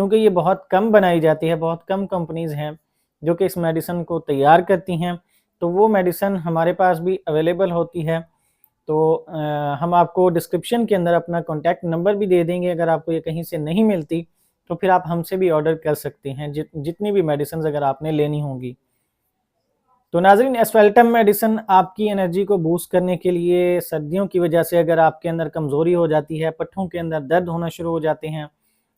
کیونکہ یہ بہت کم بنائی جاتی ہے، بہت کم کمپنیز ہیں جو کہ اس میڈیسن کو تیار کرتی ہیں، تو وہ میڈیسن ہمارے پاس بھی اویلیبل ہوتی ہے۔ تو ہم آپ کو ڈسکرپشن کے اندر اپنا کانٹیکٹ نمبر بھی دے دیں گے، اگر آپ کو یہ کہیں سے نہیں ملتی تو پھر آپ ہم سے بھی آرڈر کر سکتے ہیں جتنی بھی میڈیسنز اگر آپ نے لینی ہوں گی۔ تو ناظرین، اسفیلٹم میڈیسن آپ کی انرجی کو بوسٹ کرنے کے لیے سردیوں کی وجہ سے اگر آپ کے اندر کمزوری ہو جاتی ہے، پٹھوں کے اندر درد ہونا شروع ہو جاتے ہیں،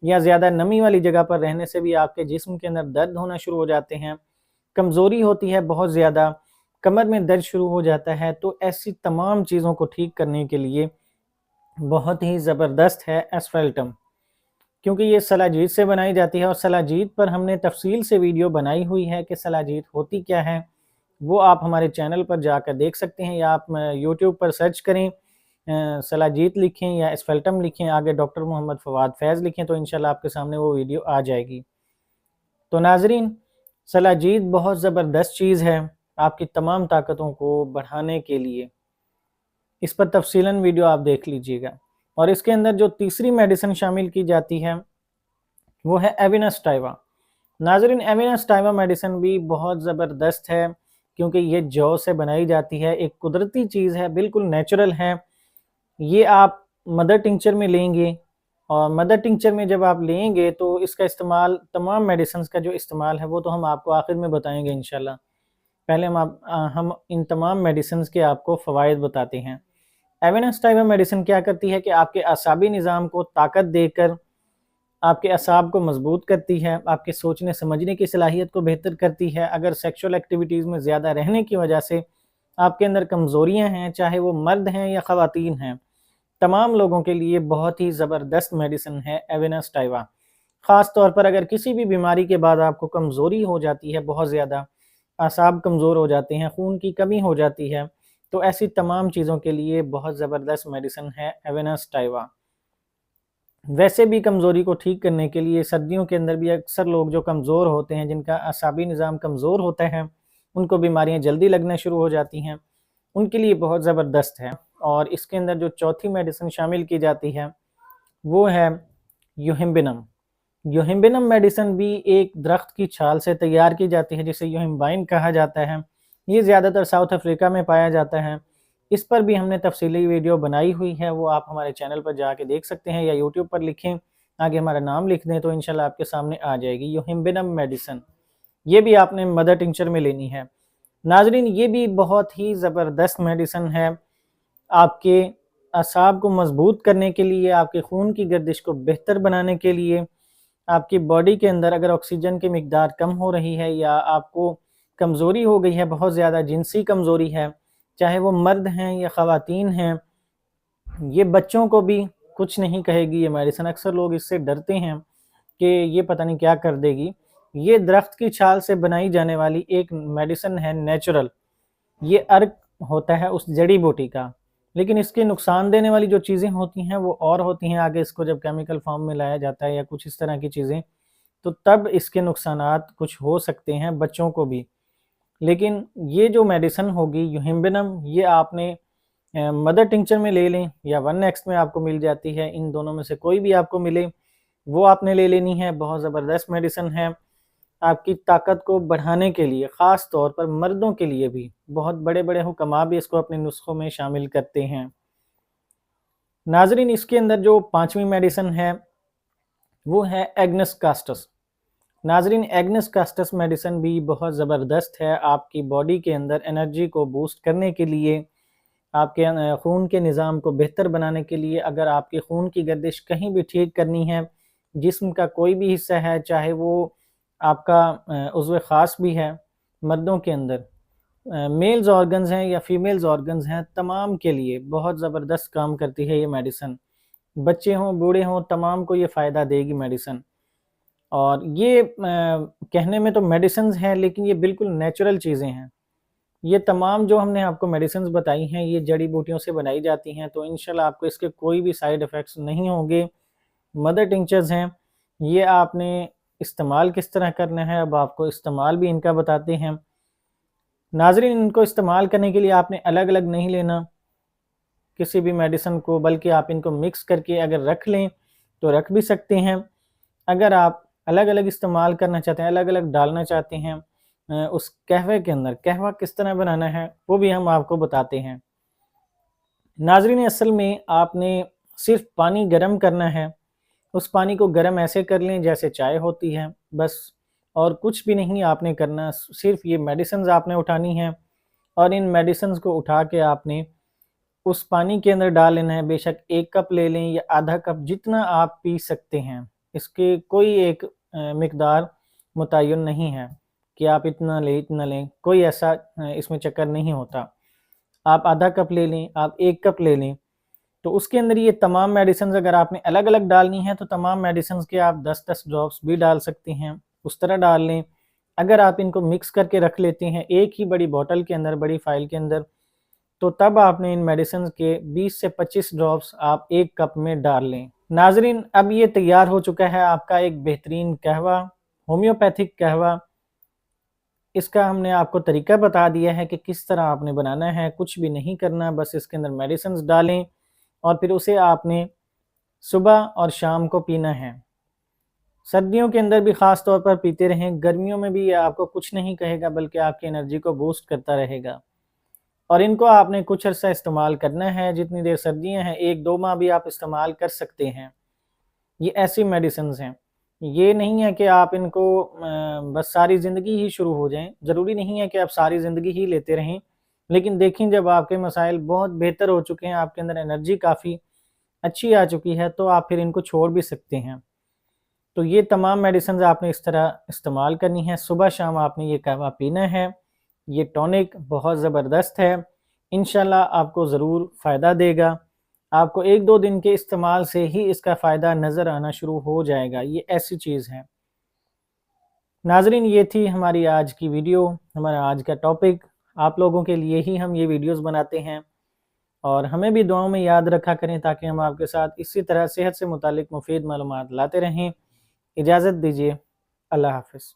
یا زیادہ نمی والی جگہ پر رہنے سے بھی آپ کے جسم کے اندر درد ہونا شروع ہو جاتے ہیں، کمزوری ہوتی ہے بہت زیادہ، کمر میں درد شروع ہو جاتا ہے، تو ایسی تمام چیزوں کو ٹھیک کرنے کے لیے بہت ہی زبردست ہے اسفیلٹم، کیونکہ یہ سلاجید سے بنائی جاتی ہے، اور سلاجید پر ہم نے تفصیل سے ویڈیو بنائی ہوئی ہے کہ سلاجید ہوتی کیا ہے، وہ آپ ہمارے چینل پر جا کر دیکھ سکتے ہیں، یا آپ یوٹیوب پر سرچ کریں، سلاجید لکھیں یا اسفیلٹم لکھیں، آگے ڈاکٹر محمد فواد فیض لکھیں، تو انشاءاللہ آپ کے سامنے وہ ویڈیو آ جائے گی۔ تو ناظرین، سلاجید بہت زبردست چیز ہے آپ کی تمام طاقتوں کو بڑھانے کے لیے، اس پر تفصیلاً ویڈیو آپ دیکھ لیجئے گا۔ اور اس کے اندر جو تیسری میڈیسن شامل کی جاتی ہے وہ ہے ایونس ٹائوا۔ ناظرین، ایونس ٹائوا میڈیسن بھی بہت زبردست ہے، کیونکہ یہ جو سے بنائی جاتی ہے، ایک قدرتی چیز ہے، بالکل نیچرل ہے۔ یہ آپ مدر ٹنکچر میں لیں گے، اور مدر ٹنکچر میں جب آپ لیں گے تو اس کا استعمال، تمام میڈیسنز کا جو استعمال ہے وہ تو ہم آپ کو آخر میں بتائیں گے انشاءاللہ۔ پہلے ہم ان تمام میڈیسنز کے آپ کو فوائد بتاتے ہیں۔ ایونس ٹائوا میڈیسن کیا کرتی ہے کہ آپ کے اعصابی نظام کو طاقت دے کر آپ کے اعصاب کو مضبوط کرتی ہے، آپ کے سوچنے سمجھنے کی صلاحیت کو بہتر کرتی ہے۔ اگر سیکشول ایکٹیویٹیز میں زیادہ رہنے کی وجہ سے آپ کے اندر کمزوریاں ہیں، چاہے وہ مرد ہیں یا خواتین ہیں، تمام لوگوں کے لیے بہت ہی زبردست میڈیسن ہے ایونس ٹائوا۔ خاص طور پر اگر کسی بھی بیماری کے بعد آپ کو کمزوری ہو جاتی ہے، بہت زیادہ اعصاب کمزور ہو جاتے ہیں، خون کی کمی ہو جاتی ہے، تو ایسی تمام چیزوں کے لیے بہت زبردست میڈیسن ہے ایونس ٹائوا۔ ویسے بھی کمزوری کو ٹھیک کرنے کے لیے سردیوں کے اندر بھی اکثر لوگ جو کمزور ہوتے ہیں، جن کا اعصابی نظام کمزور ہوتا ہے، ان کو بیماریاں جلدی لگنا شروع ہو جاتی ہیں، ان کے لیے بہت زبردست ہے۔ اور اس کے اندر جو چوتھی میڈیسن شامل کی جاتی ہے وہ ہے یوہمبینم۔ یوہمبینم میڈیسن بھی ایک درخت کی چھال سے تیار کی جاتی ہے، جسے یوہمبائن کہا جاتا ہے۔ یہ زیادہ تر ساؤتھ افریقہ میں پایا جاتا ہے۔ اس پر بھی ہم نے تفصیلی ویڈیو بنائی ہوئی ہے، وہ آپ ہمارے چینل پر جا کے دیکھ سکتے ہیں، یا یوٹیوب پر لکھیں، آگے ہمارا نام لکھ دیں تو انشاءاللہ آپ کے سامنے آ جائے گی یوہمبینم میڈیسن۔ یہ بھی آپ نے مدر ٹنکچر میں لینی ہے۔ ناظرین، یہ بھی بہت ہی زبردست میڈیسن ہے آپ کے اعصاب کو مضبوط کرنے کے لیے، آپ کے خون کی گردش کو بہتر بنانے کے لیے، آپ کی باڈی کے اندر اگر آکسیجن کی مقدار کم ہو رہی ہے، یا آپ کو کمزوری ہو گئی ہے، بہت زیادہ جنسی کمزوری ہے، چاہے وہ مرد ہیں یا خواتین ہیں، یہ بچوں کو بھی کچھ نہیں کہے گی یہ میڈیسن۔ اکثر لوگ اس سے ڈرتے ہیں کہ یہ پتہ نہیں کیا کر دے گی۔ یہ درخت کی چھال سے بنائی جانے والی ایک میڈیسن ہے، نیچرل۔ یہ ارک ہوتا ہے اس جڑی بوٹی کا، لیکن اس کے نقصان دینے والی جو چیزیں ہوتی ہیں وہ اور ہوتی ہیں۔ آگے اس کو جب کیمیکل فارم میں لایا جاتا ہے یا کچھ اس طرح کی چیزیں، تو تب اس کے نقصانات کچھ ہو سکتے ہیں بچوں کو بھی۔ لیکن یہ جو میڈیسن ہوگی یوہمبینم، یہ آپ نے مدر ٹنکچر میں لے لیں یا 1X میں آپ کو مل جاتی ہے، ان دونوں میں سے کوئی بھی آپ کو ملے وہ آپ نے لے لینی ہے۔ بہت زبردست میڈیسن ہے آپ کی طاقت کو بڑھانے کے لیے، خاص طور پر مردوں کے لیے بھی۔ بہت بڑے بڑے حکماء بھی اس کو اپنے نسخوں میں شامل کرتے ہیں۔ ناظرین، اس کے اندر جو پانچویں میڈیسن ہے وہ ہے ایگنس کاسٹس۔ ناظرین، ایگنس کاسٹس میڈیسن بھی بہت زبردست ہے آپ کی باڈی کے اندر انرجی کو بوسٹ کرنے کے لیے، آپ کے خون کے نظام کو بہتر بنانے کے لیے۔ اگر آپ کی خون کی گردش کہیں بھی ٹھیک کرنی ہے، جسم کا کوئی بھی حصہ ہے، چاہے وہ آپ کا عضو خاص بھی ہے، مردوں کے اندر میلز آرگنز ہیں یا فیمیلز آرگنز ہیں، تمام کے لیے بہت زبردست کام کرتی ہے یہ میڈیسن۔ بچے ہوں، بوڑھے ہوں، تمام کو یہ فائدہ دے گی میڈیسن۔ اور یہ کہنے میں تو میڈیسنز ہیں، لیکن یہ بالکل نیچرل چیزیں ہیں۔ یہ تمام جو ہم نے آپ کو میڈیسنز بتائی ہیں، یہ جڑی بوٹیوں سے بنائی جاتی ہیں، تو انشاءاللہ آپ کو اس کے کوئی بھی سائیڈ ایفیکٹس نہیں ہوں گے۔ مدر ٹنکچرز ہیں، یہ آپ نے استعمال کس طرح کرنا ہے، اب آپ کو استعمال بھی ان کا بتاتے ہیں۔ ناظرین، ان کو استعمال کرنے کے لیے آپ نے الگ الگ نہیں لینا کسی بھی میڈیسن کو، بلکہ آپ ان کو مکس کر کے اگر رکھ لیں تو رکھ بھی سکتے ہیں۔ اگر آپ الگ الگ استعمال کرنا چاہتے ہیں، الگ الگ ڈالنا چاہتے ہیں اس قہوے کے اندر، قہوہ کس طرح بنانا ہے وہ بھی ہم آپ کو بتاتے ہیں۔ ناظرین اصل میں آپ نے صرف پانی گرم کرنا ہے، اس پانی کو گرم ایسے کر لیں جیسے چائے ہوتی ہے بس، اور کچھ بھی نہیں آپ نے کرنا، صرف یہ میڈیسنز آپ نے اٹھانی ہیں اور ان میڈیسنز کو اٹھا کے آپ نے اس پانی کے اندر ڈال لینا ہے۔ بے شک 1 کپ لے لیں یا آدھا کپ، جتنا آپ پی سکتے ہیں، اس کے کوئی ایک مقدار متعین نہیں ہے کہ آپ اتنا لیں، کوئی ایسا اس میں چکر نہیں ہوتا۔ آپ آدھا کپ لے لیں، آپ 1 کپ لے لیں، تو اس کے اندر یہ تمام میڈیسنز اگر آپ نے الگ الگ ڈالنی ہے تو تمام میڈیسنز کے آپ 10-10 ڈراپس بھی ڈال سکتے ہیں، اس طرح ڈال لیں۔ اگر آپ ان کو مکس کر کے رکھ لیتے ہیں ایک ہی بڑی بوٹل کے اندر، بڑی فائل کے اندر، تو تب آپ نے ان میڈیسنز کے 20 سے 25 ڈراپس آپ 1 کپ میں ڈال لیں۔ ناظرین اب یہ تیار ہو چکا ہے آپ کا ایک بہترین قہوہ، ہومیوپیتھک قہوہ۔ اس کا ہم نے آپ کو طریقہ بتا دیا ہے کہ کس طرح آپ نے بنانا ہے، کچھ بھی نہیں کرنا، بس اس کے اندر میڈیسنز ڈالیں اور پھر اسے آپ نے صبح اور شام کو پینا ہے۔ سردیوں کے اندر بھی خاص طور پر پیتے رہیں، گرمیوں میں بھی یہ آپ کو کچھ نہیں کہے گا بلکہ آپ کی انرجی کو بوسٹ کرتا رہے گا۔ اور ان کو آپ نے کچھ عرصہ استعمال کرنا ہے، جتنی دیر سردیاں ہیں 1-2 ماہ بھی آپ استعمال کر سکتے ہیں۔ یہ ایسی میڈیسنز ہیں، یہ نہیں ہے کہ آپ ان کو بس ساری زندگی ہی شروع ہو جائیں، ضروری نہیں ہے کہ آپ ساری زندگی ہی لیتے رہیں، لیکن دیکھیں جب آپ کے مسائل بہت بہتر ہو چکے ہیں، آپ کے اندر انرجی کافی اچھی آ چکی ہے، تو آپ پھر ان کو چھوڑ بھی سکتے ہیں۔ تو یہ تمام میڈیسنز آپ نے اس طرح استعمال کرنی ہے، صبح شام آپ نے یہ قہوہ پینا ہے۔ یہ ٹونک بہت زبردست ہے، انشاءاللہ آپ کو ضرور فائدہ دے گا۔ آپ کو 1-2 دن کے استعمال سے ہی اس کا فائدہ نظر آنا شروع ہو جائے گا، یہ ایسی چیز ہے۔ ناظرین یہ تھی ہماری آج کی ویڈیو، ہمارا آج کا ٹاپک۔ آپ لوگوں کے لیے ہی ہم یہ ویڈیوز بناتے ہیں، اور ہمیں بھی دعاؤں میں یاد رکھا کریں تاکہ ہم آپ کے ساتھ اسی طرح صحت سے متعلق مفید معلومات لاتے رہیں۔ اجازت دیجیے، اللہ حافظ۔